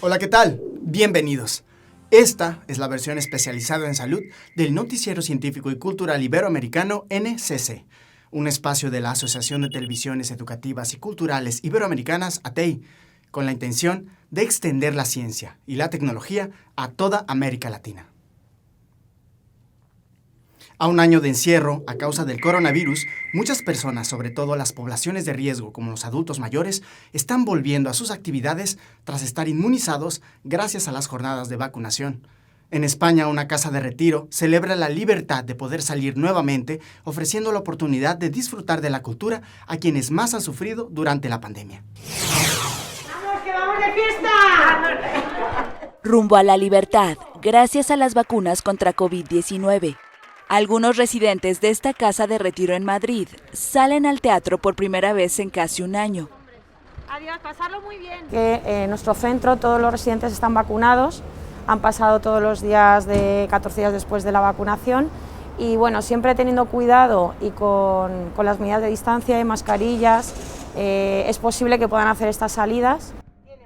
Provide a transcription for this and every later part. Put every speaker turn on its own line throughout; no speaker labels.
Hola, ¿qué tal? Bienvenidos. Esta es la versión especializada en salud del Noticiero Científico y Cultural Iberoamericano NCC, un espacio de la Asociación de Televisiones Educativas y Culturales Iberoamericanas, ATEI, con la intención de extender la ciencia y la tecnología a toda América Latina. A un año de encierro a causa del coronavirus, muchas personas, sobre todo las poblaciones de riesgo como los adultos mayores, están volviendo a sus actividades tras estar inmunizados gracias a las jornadas de vacunación. En España, una casa de retiro celebra la libertad de poder salir nuevamente, ofreciendo la oportunidad de disfrutar de la cultura a quienes más han sufrido durante la pandemia.
¡Vamos, que vamos de fiesta!
Rumbo a la libertad, gracias a las vacunas contra COVID-19. Algunos residentes de esta casa de retiro en Madrid salen al teatro por primera vez en casi un año.
Adiós, pasarlo muy bien.
En nuestro centro todos los residentes están vacunados, han pasado todos los días de 14 días después de la vacunación y bueno, siempre teniendo cuidado y con las medidas de distancia y mascarillas, es posible que puedan hacer estas salidas.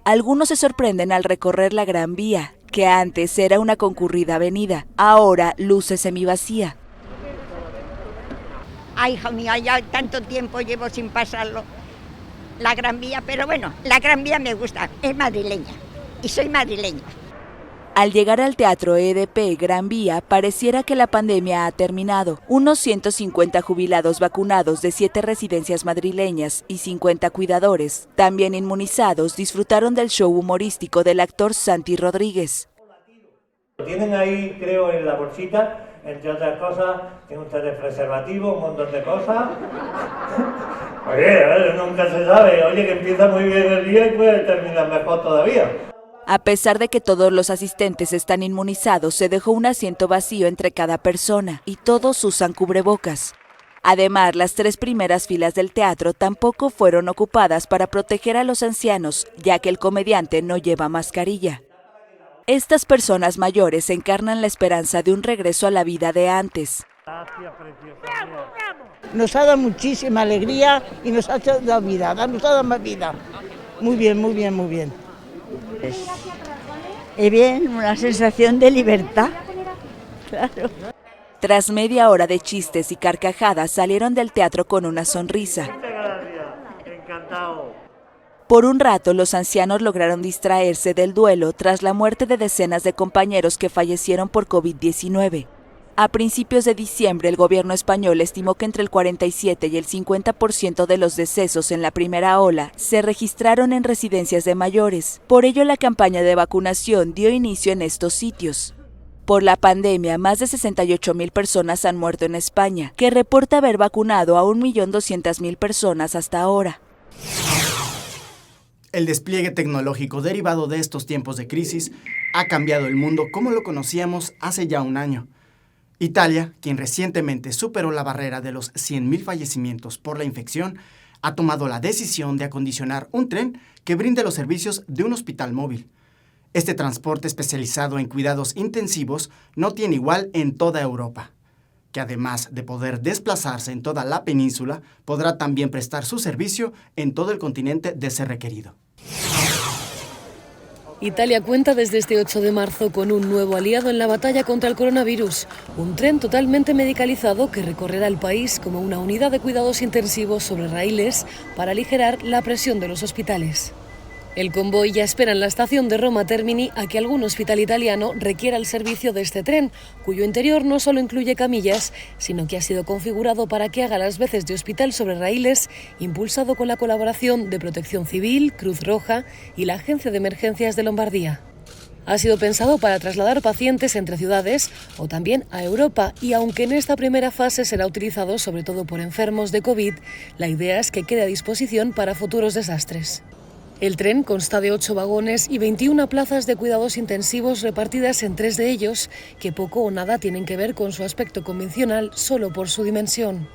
Algunos se sorprenden al recorrer la Gran Vía, que antes era una concurrida avenida, ahora luce semivacía.
Ay, hija mía, ya tanto tiempo llevo sin pasarlo, la Gran Vía, pero bueno, la Gran Vía me gusta, es madrileña, y soy madrileña.
Al llegar al Teatro EDP Gran Vía, pareciera que la pandemia ha terminado. Unos 150 jubilados vacunados de 7 residencias madrileñas y 50 cuidadores, también inmunizados, disfrutaron del show humorístico del actor Santi Rodríguez.
Lo tienen ahí, creo, en la bolsita, entre otras cosas, tienen ustedes preservativo, un montón de cosas. Oye, nunca se sabe, oye, que empieza muy bien el día y puede terminar mejor todavía.
A pesar de que todos los asistentes están inmunizados, se dejó un asiento vacío entre cada persona y todos usan cubrebocas. Además, las 3 primeras filas del teatro tampoco fueron ocupadas para proteger a los ancianos, ya que el comediante no lleva mascarilla. Estas personas mayores encarnan la esperanza de un regreso a la vida de antes.
Nos ha dado muchísima alegría y nos ha dado vida, nos ha dado más vida. Muy bien, muy bien, muy bien.
Es bien, una sensación de libertad, claro.
Tras media hora de chistes y carcajadas, salieron del teatro con una sonrisa.
Encantado.
Por un rato, los ancianos lograron distraerse del duelo tras la muerte de decenas de compañeros que fallecieron por COVID-19. A principios de diciembre, el gobierno español estimó que entre el 47 y el 50% de los decesos en la primera ola se registraron en residencias de mayores. Por ello, la campaña de vacunación dio inicio en estos sitios. Por la pandemia, más de 68,000 personas han muerto en España, que reporta haber vacunado a 1.200.000 personas hasta ahora.
El despliegue tecnológico derivado de estos tiempos de crisis ha cambiado el mundo como lo conocíamos hace ya un año. Italia, quien recientemente superó la barrera de los 100.000 fallecimientos por la infección, ha tomado la decisión de acondicionar un tren que brinde los servicios de un hospital móvil. Este transporte especializado en cuidados intensivos no tiene igual en toda Europa, que además de poder desplazarse en toda la península, podrá también prestar su servicio en todo el continente de ser requerido.
Italia cuenta desde este 8 de marzo con un nuevo aliado en la batalla contra el coronavirus, un tren totalmente medicalizado que recorrerá el país como una unidad de cuidados intensivos sobre raíles para aligerar la presión de los hospitales. El convoy ya espera en la estación de Roma Termini a que algún hospital italiano requiera el servicio de este tren, cuyo interior no solo incluye camillas, sino que ha sido configurado para que haga las veces de hospital sobre raíles, impulsado con la colaboración de Protección Civil, Cruz Roja y la Agencia de Emergencias de Lombardía. Ha sido pensado para trasladar pacientes entre ciudades o también a Europa y aunque en esta primera fase será utilizado sobre todo por enfermos de COVID, la idea es que quede a disposición para futuros desastres. El tren consta de 8 vagones y 21 plazas de cuidados intensivos repartidas en 3 de ellos, que poco o nada tienen que ver con su aspecto convencional solo por su dimensión.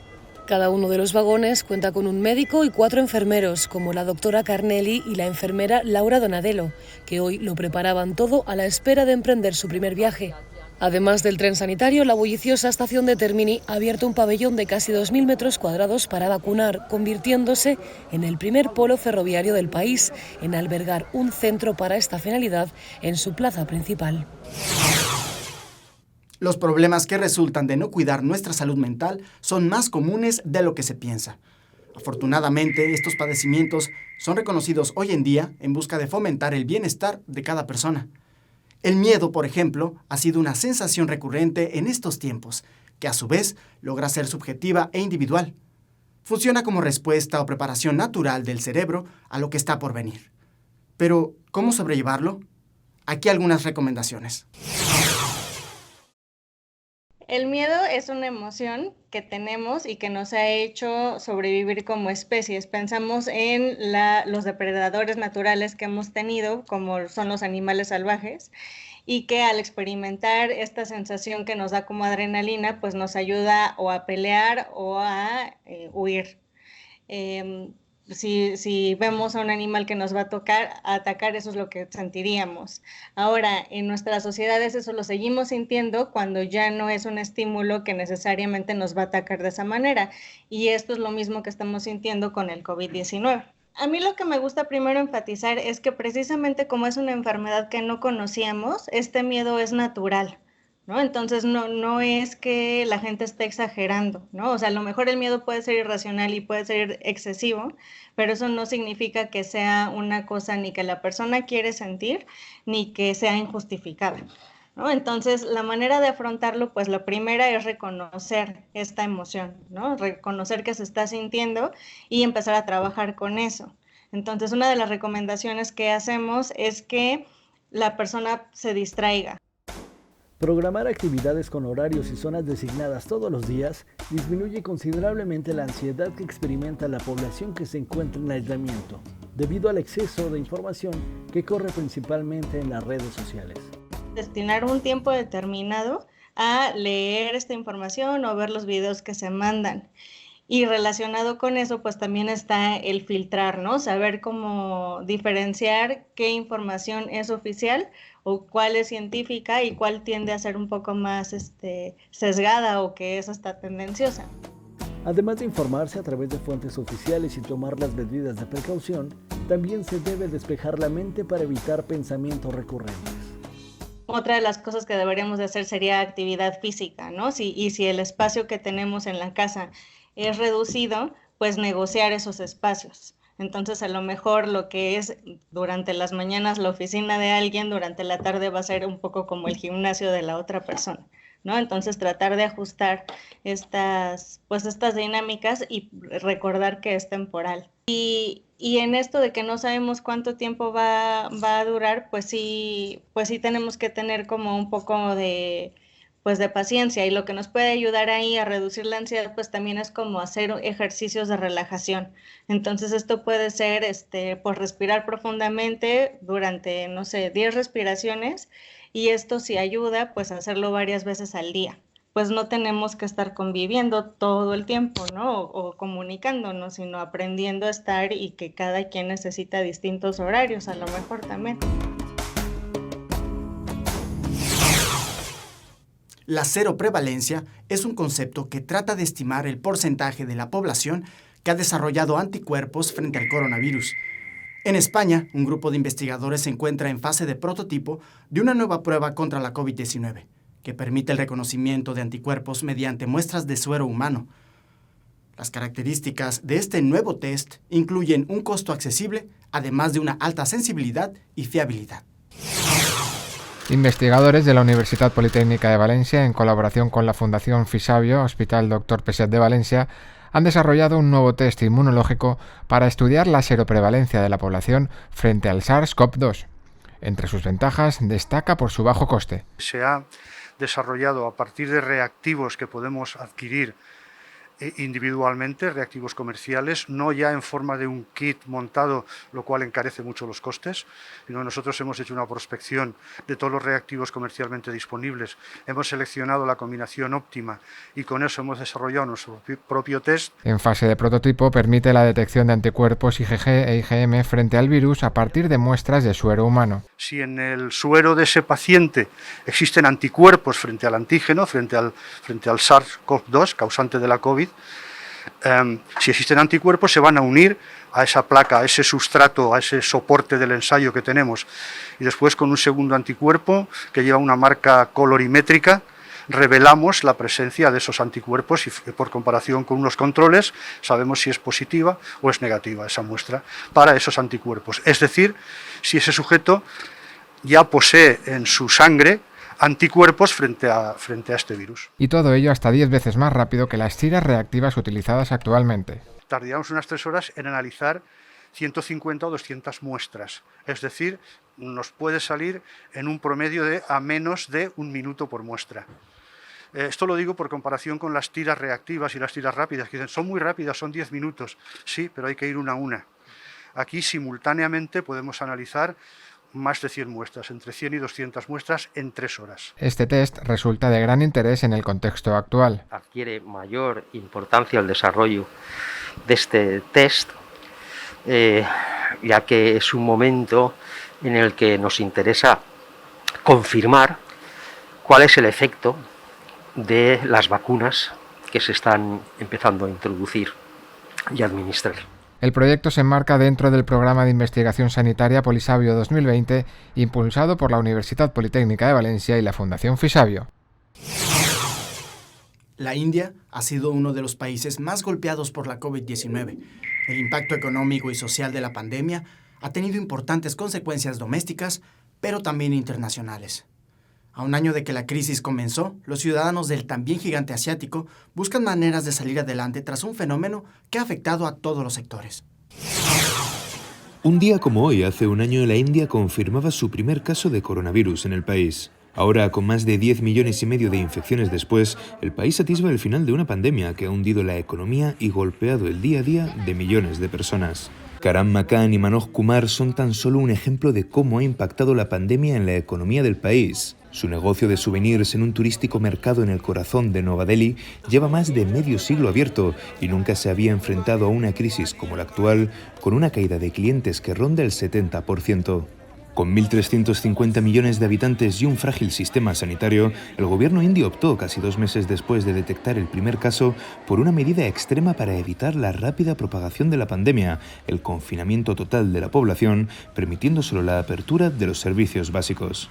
Cada uno de los vagones cuenta con un médico y 4 enfermeros, como la doctora Carnelli y la enfermera Laura Donadelo, que hoy lo preparaban todo a la espera de emprender su primer viaje. Además del tren sanitario, la bulliciosa estación de Termini ha abierto un pabellón de casi 2.000 metros cuadrados para vacunar, convirtiéndose en el primer polo ferroviario del país en albergar un centro para esta finalidad en su plaza principal.
Los problemas que resultan de no cuidar nuestra salud mental son más comunes de lo que se piensa. Afortunadamente, estos padecimientos son reconocidos hoy en día en busca de fomentar el bienestar de cada persona. El miedo, por ejemplo, ha sido una sensación recurrente en estos tiempos, que a su vez logra ser subjetiva e individual. Funciona como respuesta o preparación natural del cerebro a lo que está por venir. Pero, ¿cómo sobrellevarlo? Aquí algunas recomendaciones.
El miedo es una emoción que tenemos y que nos ha hecho sobrevivir como especies. Pensamos en los depredadores naturales que hemos tenido, como son los animales salvajes, y que al experimentar esta sensación que nos da como adrenalina, pues nos ayuda o a pelear o a huir. Si vemos a un animal que nos va a atacar, eso es lo que sentiríamos. Ahora, en nuestras sociedades eso lo seguimos sintiendo cuando ya no es un estímulo que necesariamente nos va a atacar de esa manera. Y esto es lo mismo que estamos sintiendo con el COVID-19. A mí lo que me gusta primero enfatizar es que precisamente como es una enfermedad que no conocíamos, este miedo es natural, ¿no? Entonces no es que la gente esté exagerando, ¿no? O sea, a lo mejor el miedo puede ser irracional y puede ser excesivo, pero eso no significa que sea una cosa ni que la persona quiere sentir, ni que sea injustificada, ¿no? Entonces, la manera de afrontarlo, pues la primera es reconocer esta emoción, ¿no? Reconocer que se está sintiendo y empezar a trabajar con eso. Entonces, una de las recomendaciones que hacemos es que la persona se distraiga.
Programar actividades con horarios y zonas designadas todos los días disminuye considerablemente la ansiedad que experimenta la población que se encuentra en aislamiento, debido al exceso de información que corre principalmente en las redes sociales.
Destinar un tiempo determinado a leer esta información o ver los videos que se mandan. Y relacionado con eso, pues también está el filtrar, ¿no? Saber cómo diferenciar qué información es oficial o cuál es científica y cuál tiende a ser un poco más sesgada o que es hasta tendenciosa.
Además de informarse a través de fuentes oficiales y tomar las medidas de precaución, también se debe despejar la mente para evitar pensamientos recurrentes.
Otra de las cosas que deberíamos de hacer sería actividad física, ¿no? Si el espacio que tenemos en la casa es reducido, pues negociar esos espacios. Entonces, a lo mejor lo que es durante las mañanas la oficina de alguien, durante la tarde va a ser un poco como el gimnasio de la otra persona, ¿no? Entonces, tratar de ajustar estas dinámicas y recordar que es temporal. Y en esto de que no sabemos cuánto tiempo va a durar, pues sí tenemos que tener como un poco de paciencia, y lo que nos puede ayudar ahí a reducir la ansiedad pues también es como hacer ejercicios de relajación. Entonces esto puede ser pues respirar profundamente durante 10 respiraciones, y esto sí ayuda pues a hacerlo varias veces al día. Pues no tenemos que estar conviviendo todo el tiempo, ¿no? O comunicándonos, sino aprendiendo a estar, y que cada quien necesita distintos horarios a lo mejor también.
La cero prevalencia es un concepto que trata de estimar el porcentaje de la población que ha desarrollado anticuerpos frente al coronavirus. En España, un grupo de investigadores se encuentra en fase de prototipo de una nueva prueba contra la COVID-19, que permite el reconocimiento de anticuerpos mediante muestras de suero humano. Las características de este nuevo test incluyen un costo accesible, además de una alta sensibilidad y fiabilidad.
Investigadores de la Universitat Politécnica de Valencia, en colaboración con la Fundación Fisabio, Hospital Dr. Peset de Valencia, han desarrollado un nuevo test inmunológico para estudiar la seroprevalencia de la población frente al SARS-CoV-2. Entre sus ventajas destaca por su bajo coste.
Se ha desarrollado a partir de reactivos que podemos adquirir individualmente, reactivos comerciales, no ya en forma de un kit montado, lo cual encarece mucho los costes, sino nosotros hemos hecho una prospección de todos los reactivos comercialmente disponibles, hemos seleccionado la combinación óptima y con eso hemos desarrollado nuestro propio test.
En fase de prototipo permite la detección de anticuerpos IgG e IgM frente al virus a partir de muestras de suero humano.
Si en el suero de ese paciente existen anticuerpos frente al antígeno, frente al SARS-CoV-2, causante de la COVID, si existen anticuerpos se van a unir a esa placa, a ese sustrato, a ese soporte del ensayo que tenemos. Y después con un segundo anticuerpo que lleva una marca colorimétrica, revelamos la presencia de esos anticuerpos y por comparación con unos controles sabemos si es positiva o es negativa esa muestra para esos anticuerpos. Es decir, si ese sujeto ya posee en su sangre anticuerpos frente a este virus.
Y todo ello hasta 10 veces más rápido que las tiras reactivas utilizadas actualmente.
Tardaríamos unas 3 horas en analizar 150 o 200 muestras, es decir, nos puede salir en un promedio de a menos de 1 minuto por muestra. Esto lo digo por comparación con las tiras reactivas y las tiras rápidas, que dicen, son muy rápidas, son 10 minutos. Sí, pero hay que ir una a una. Aquí simultáneamente podemos analizar más de 100 muestras, entre 100 y 200 muestras en 3 horas.
Este test resulta de gran interés en el contexto actual.
Adquiere mayor importancia el desarrollo de este test, ya que es un momento en el que nos interesa confirmar cuál es el efecto de las vacunas que se están empezando a introducir y administrar.
El proyecto se enmarca dentro del Programa de Investigación Sanitaria Polisabio 2020, impulsado por la Universidad Politécnica de Valencia y la Fundación Fisabio.
La India ha sido uno de los países más golpeados por la COVID-19. El impacto económico y social de la pandemia ha tenido importantes consecuencias domésticas, pero también internacionales. A un año de que la crisis comenzó, los ciudadanos del también gigante asiático buscan maneras de salir adelante tras un fenómeno que ha afectado a todos los sectores.
Un día como hoy, hace un año, la India confirmaba su primer caso de coronavirus en el país. Ahora, con más de 10,5 millones de infecciones después, el país atisba el final de una pandemia que ha hundido la economía y golpeado el día a día de millones de personas. Karan Makan y Manoj Kumar son tan solo un ejemplo de cómo ha impactado la pandemia en la economía del país. Su negocio de souvenirs en un turístico mercado en el corazón de Nueva Delhi lleva más de medio siglo abierto y nunca se había enfrentado a una crisis como la actual, con una caída de clientes que ronda el 70%. Con 1.350 millones de habitantes y un frágil sistema sanitario, el gobierno indio optó, casi 2 meses después de detectar el primer caso, por una medida extrema para evitar la rápida propagación de la pandemia, el confinamiento total de la población, permitiendo solo la apertura de los servicios básicos.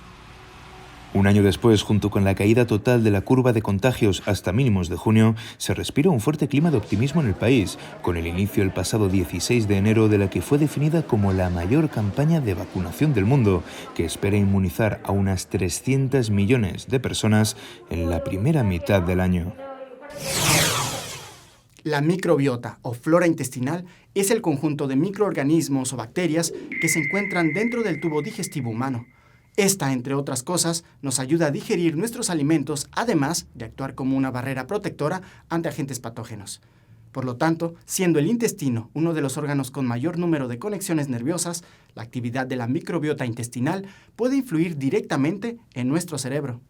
Un año después, junto con la caída total de la curva de contagios hasta mínimos de junio, se respira un fuerte clima de optimismo en el país, con el inicio el pasado 16 de enero de la que fue definida como la mayor campaña de vacunación del mundo, que espera inmunizar a unas 300 millones de personas en la primera mitad del año.
La microbiota o flora intestinal es el conjunto de microorganismos o bacterias que se encuentran dentro del tubo digestivo humano. Esta, entre otras cosas, nos ayuda a digerir nuestros alimentos, además de actuar como una barrera protectora ante agentes patógenos. Por lo tanto, siendo el intestino uno de los órganos con mayor número de conexiones nerviosas, la actividad de la microbiota intestinal puede influir directamente en nuestro cerebro.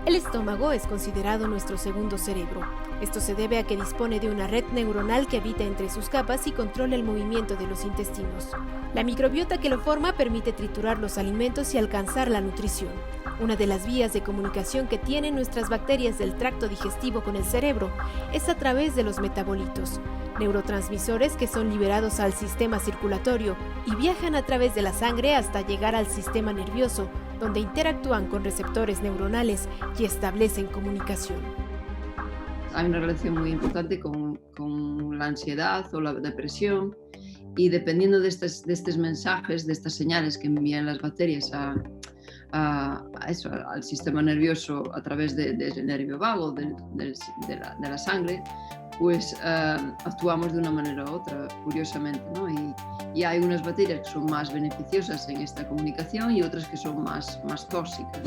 El estómago es considerado nuestro segundo cerebro. Esto se debe a que dispone de una red neuronal que habita entre sus capas y controla el movimiento de los intestinos. La microbiota que lo forma permite triturar los alimentos y alcanzar la nutrición. Una de las vías de comunicación que tienen nuestras bacterias del tracto digestivo con el cerebro es a través de los metabolitos, neurotransmisores que son liberados al sistema circulatorio y viajan a través de la sangre hasta llegar al sistema nervioso, donde interactúan con receptores neuronales y establecen comunicación.
Hay una relación muy importante con la ansiedad o la depresión, y dependiendo de estos mensajes, de estas señales que envían las bacterias al sistema nervioso a través del nervio vago, de la sangre, pues actuamos de una manera u otra, curiosamente, ¿no? Y hay unas bacterias que son más beneficiosas en esta comunicación y otras que son más tóxicas.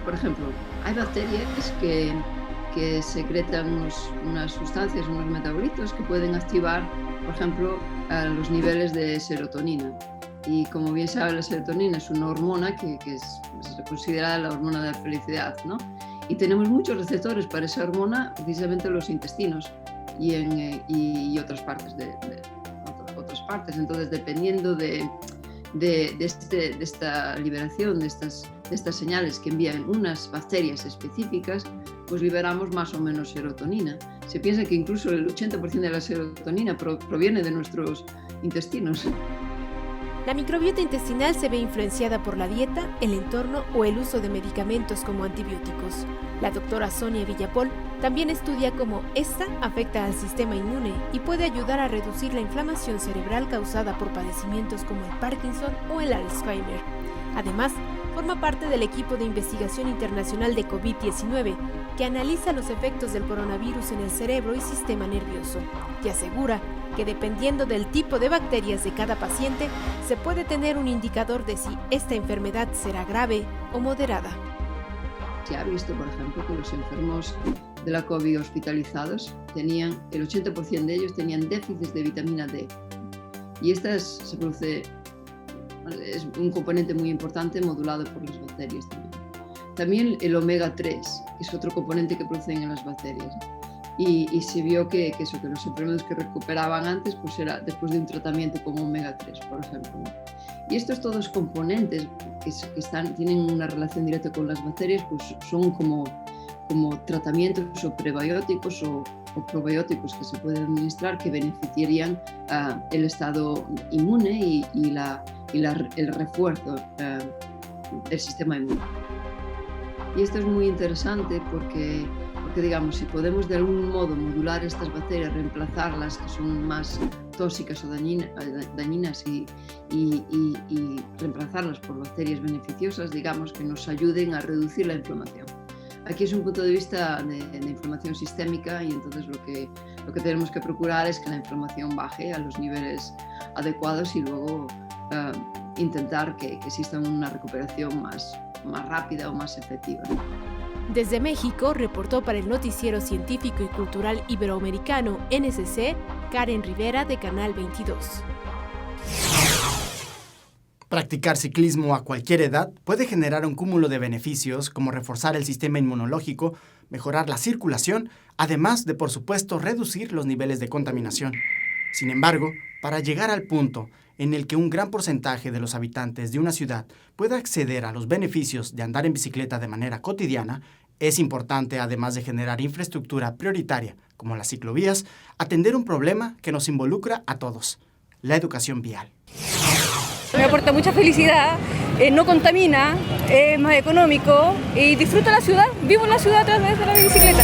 Por ejemplo, hay bacterias que que secretan unas sustancias, unos metabolitos que pueden activar, por ejemplo, los niveles de serotonina. Y como bien sabe, la serotonina es una hormona que es considerada la hormona de la felicidad, ¿no? Y tenemos muchos receptores para esa hormona precisamente en los intestinos y otras partes otras partes. Entonces, dependiendo de esta liberación de estas señales que envían unas bacterias específicas, pues liberamos más o menos serotonina. Se piensa que incluso el 80% de la serotonina proviene de nuestros intestinos.
La microbiota intestinal se ve influenciada por la dieta, el entorno o el uso de medicamentos como antibióticos. La doctora Sonia Villapol también estudia cómo esta afecta al sistema inmune y puede ayudar a reducir la inflamación cerebral causada por padecimientos como el Parkinson o el Alzheimer. Además, forma parte del equipo de investigación internacional de COVID-19 que analiza los efectos del coronavirus en el cerebro y sistema nervioso y asegura que dependiendo del tipo de bacterias de cada paciente, se puede tener un indicador de si esta enfermedad será grave o moderada.
Se ha visto, por ejemplo, que los enfermos de la COVID hospitalizados el 80% de ellos tenían déficits de vitamina D. Y esta es un componente muy importante modulado por las bacterias también. También el omega 3, que es otro componente que producen en las bacterias. Y se vio que los enfermos que recuperaban antes pues era después de un tratamiento con omega 3, por ejemplo. Y estos todos componentes que tienen una relación directa con las bacterias pues son como tratamientos o prebióticos o probióticos que se pueden administrar que beneficiarían el estado inmune y el refuerzo del sistema inmune. Y esto es muy interesante porque digamos, si podemos de algún modo modular estas bacterias, reemplazarlas que son más tóxicas o dañinas y reemplazarlas por bacterias beneficiosas, digamos, que nos ayuden a reducir la inflamación. Aquí es un punto de vista de inflamación sistémica y entonces lo que tenemos que procurar es que la inflamación baje a los niveles adecuados y luego intentar que exista una recuperación más rápida o más efectiva.
Desde México, reportó para el Noticiero Científico y Cultural Iberoamericano NSC, Karen Rivera de Canal 22.
Practicar ciclismo a cualquier edad puede generar un cúmulo de beneficios como reforzar el sistema inmunológico, mejorar la circulación, además de, por supuesto, reducir los niveles de contaminación. Sin embargo, para llegar al punto en el que un gran porcentaje de los habitantes de una ciudad pueda acceder a los beneficios de andar en bicicleta de manera cotidiana, es importante, además de generar infraestructura prioritaria, como las ciclovías, atender un problema que nos involucra a todos: la educación vial.
Me aporta mucha felicidad, no contamina, es más económico y disfruto la ciudad, vivo en la ciudad a través de la bicicleta.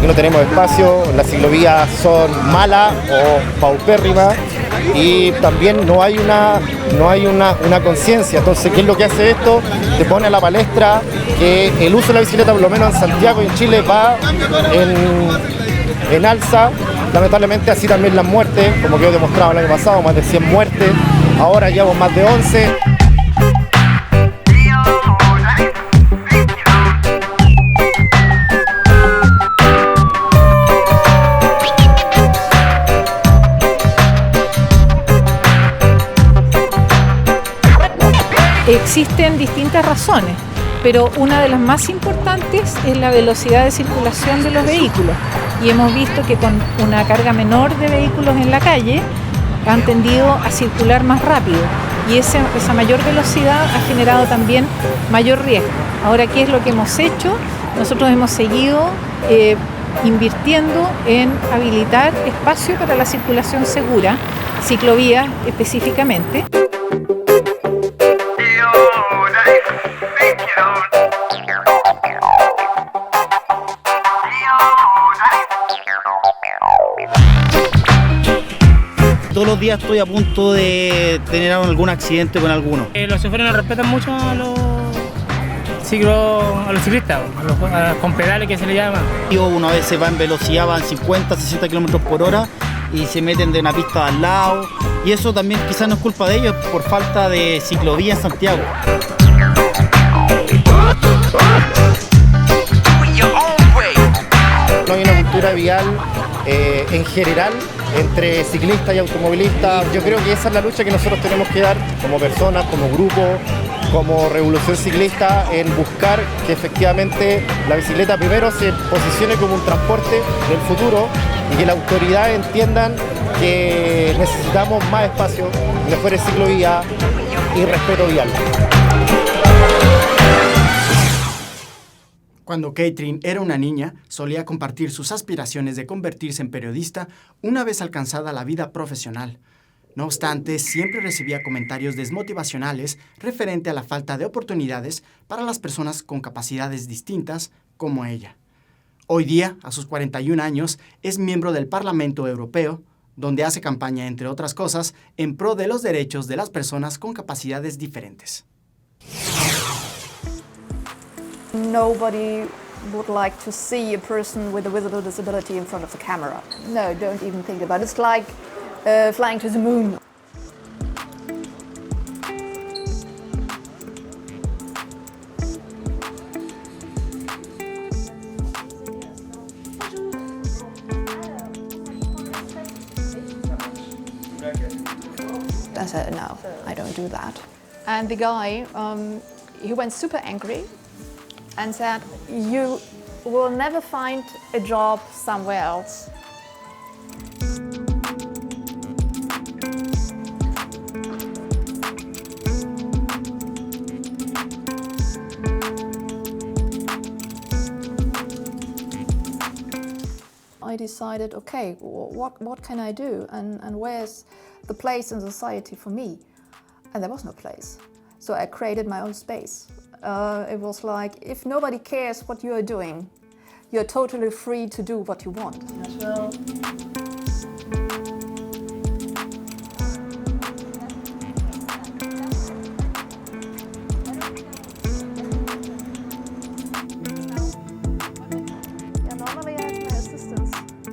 No tenemos espacio, las ciclovías son malas o paupérrimas y también no hay una conciencia. Entonces, ¿qué es lo que hace esto? Te pone a la palestra que el uso de la bicicleta, por lo menos en Santiago y en Chile, va en alza. Lamentablemente así también las muertes, como quedó demostrado el año pasado, más de 100 muertes, ahora llevamos más de 11.
Existen distintas razones, pero una de las más importantes es la velocidad de circulación de los vehículos. Y hemos visto que con una carga menor de vehículos en la calle han tendido a circular más rápido. Y esa mayor velocidad ha generado también mayor riesgo. Ahora, ¿qué es lo que hemos hecho? Nosotros hemos seguido invirtiendo en habilitar espacio para la circulación segura, ciclovías específicamente.
los días estoy a punto de tener algún accidente con alguno.
Los choferes no respetan mucho a los ciclistas, con pedales que se le llama.
Uno a veces va en velocidad, van 50, 60 kilómetros por hora y se meten de una pista al lado. Y eso también quizás no es culpa de ellos, por falta de ciclovía en Santiago.
No hay una cultura vial en general entre ciclistas y automovilistas. Yo creo que esa es la lucha que nosotros tenemos que dar como personas, como grupo, como revolución ciclista, en buscar que efectivamente la bicicleta primero se posicione como un transporte del futuro y que las autoridades entiendan que necesitamos más espacio, mejores ciclovías y respeto vial.
Cuando Catherine era una niña, solía compartir sus aspiraciones de convertirse en periodista una vez alcanzada la vida profesional. No obstante, siempre recibía comentarios desmotivacionales referente a la falta de oportunidades para las personas con capacidades distintas como ella. Hoy día, a sus 41 años, es miembro del Parlamento Europeo, donde hace campaña, entre otras cosas, en pro de los derechos de las personas con capacidades diferentes.
Nobody would like to see a person with a visible disability in front of the camera. No, don't even think about it. It's like flying to the moon. I said, no, I don't do that. And the guy, he went super angry and said, you will never find a job somewhere else. I decided, okay, what can I do, and where's the place in society for me? And there was no place. So I created my own space. It was like, if nobody cares what you are doing, you're totally free to do what you want.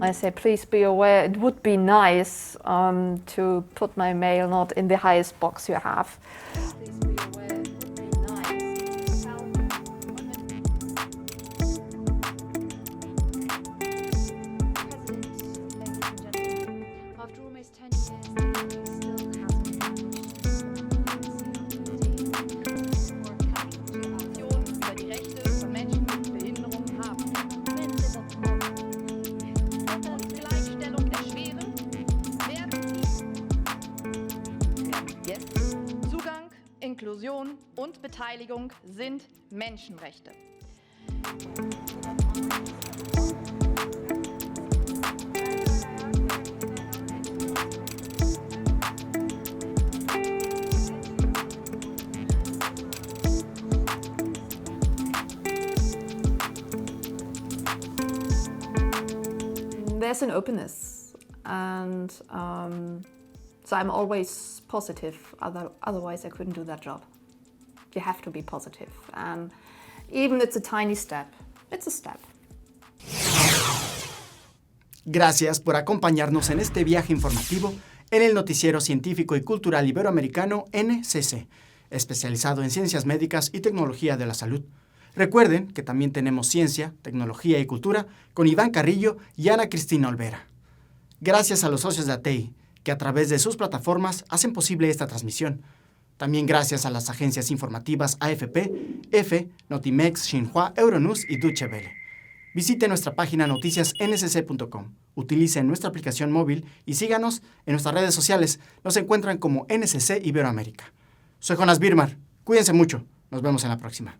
I say, please be aware, it would be nice to put my mail not in the highest box you have. Inklusion und Beteiligung sind Menschenrechte. There's an openness, and so I'm always positive, otherwise I couldn't do that job. You have to be positive, and even if it's a tiny step, it's a step.
Gracias por acompañarnos en este viaje informativo en el Noticiero Científico y Cultural Iberoamericano NCC, especializado en ciencias médicas y tecnología de la salud. Recuerden que también tenemos ciencia, tecnología y cultura con Iván Carrillo y Ana Cristina Olvera. Gracias a los socios de ATEI, que a través de sus plataformas hacen posible esta transmisión. También gracias a las agencias informativas AFP, EFE, Notimex, Xinhua, Euronews y Deutsche Welle. Visite nuestra página noticiasncc.com, utilicen nuestra aplicación móvil y síganos en nuestras redes sociales. Nos encuentran como NCC Iberoamérica. Soy Jonas Birmar. Cuídense mucho. Nos vemos en la próxima.